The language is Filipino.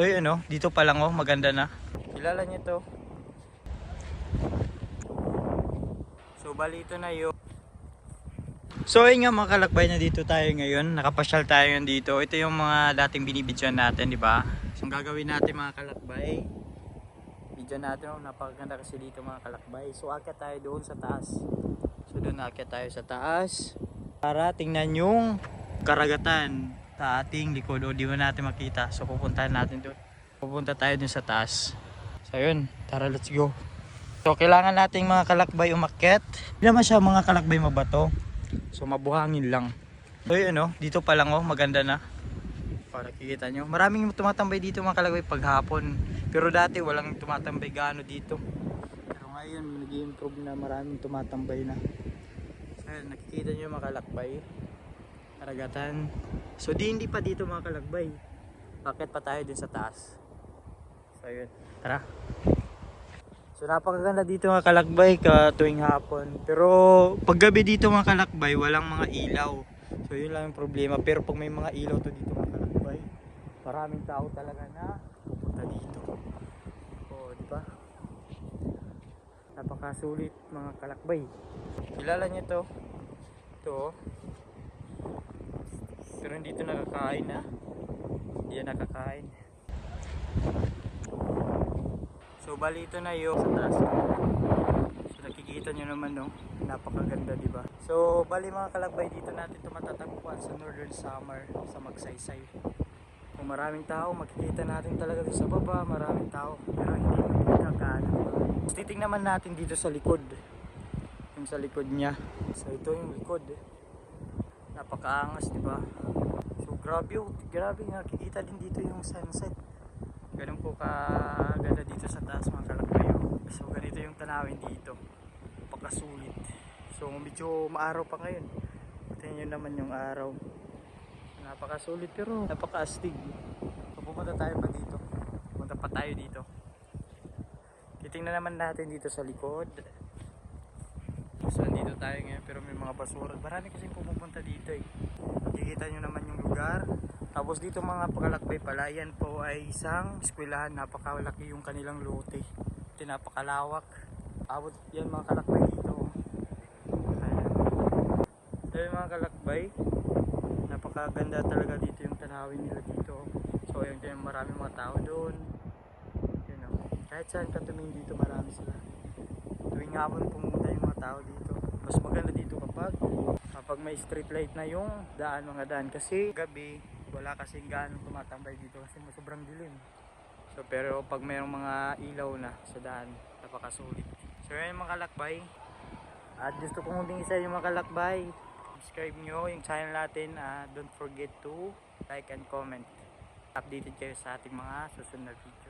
So yun dito pa lang maganda na. Kilala niyo to. So bali ito na yun. So ayun nga mga kalakbay, na dito tayo ngayon. Nakapasyal tayo ngayon dito. Ito yung mga dating binibidyoan natin, di ba? So ang gagawin natin mga kalakbay, video natin, napakaganda kasi dito mga kalakbay. So akyat tayo doon sa taas. So doon akyat tayo sa taas para tingnan yung karagatan sa ating likod, o di ba natin makita. So pupuntahan natin doon. Pupunta tayo doon sa taas. So yun, tara, let's go. So kailangan nating mga kalakbay umakyat. Hindi naman siya mga kalakbay mabato. So mabuhangin lang. So yun dito pa lang maganda na. Para kikita nyo. Maraming tumatambay dito mga kalakbay paghapon. Pero dati walang tumatambay gaano dito. Pero ngayon nag-i-improve na, maraming tumatambay na. So yun, nakikita nyo mga kalakbay. Karagatan. So hindi pa dito mga kalakbay. Bakit pa tayo din sa taas? So yun, tara. So napakaganda dito mga kalakbay tuwing hapon. Pero pag gabi dito mga kalakbay, walang mga ilaw. So yun lang yung problema. Pero pag may mga ilaw to dito mga kalakbay, maraming tao talaga na pupunta dito. O di ba? Napakasulit mga kalakbay. Kilala niyo to? Ito pero hindi ito nakakain na. Hindi yan nakakain. So bali ito na yung sa taas. So nakikita nyo naman napakaganda, di ba? So bali mga kalakbay, dito natin ito matatagpuan sa Northern Samar, sa Magsaysay. Kung maraming tao, makikita natin talaga sa baba, maraming tao, pero hindi nagkakaano. So titingnan naman natin dito sa likod. Yung sa likod niya. So ito yung likod. Napakaangas, di ba? So grabe nakikita din dito yung sunset. Ganun po kaganda dito sa taas mga kalakbay. So ganito yung tanawin dito. Napakasulit. So medyo maaraw pa ngayon. Tingnan nyo naman yung araw. Napakasulit pero napakaastig. So pupunta tayo pa dito. Pupunta pa tayo dito. Titingnan naman natin dito sa likod. So nandito tayo ngayon pero may mga basura. Marami kasi pupunta dito eh. Nakikita nyo naman yung lugar. Tapos dito mga kalakbay pala, yan po ay isang eskwelahan. Napakalaki yung kanilang lote. Ito napakalawak. Abot yan mga kalakbay dito. Ayan. So yung mga kalakbay, napakaganda talaga dito yung tanawin nila dito. So yung maraming mga tao doon. Kahit saan ka tumingin dito, marami sila. Tuwing hapon pumunta yung mga tao dito. Mas maganda dito kapag may street light na yung mga daan. Kasi gabi, wala kasing gaano tumatambay dito kasi sobrang dilim. So pero pag mayroong mga ilaw na sa daan, napakasulit. So yun mga kalakbay. At gusto kong humingi sa inyo mga kalakbay, subscribe nyo yung channel natin. Don't forget to like and comment. Updated kayo sa ating mga susunod na video.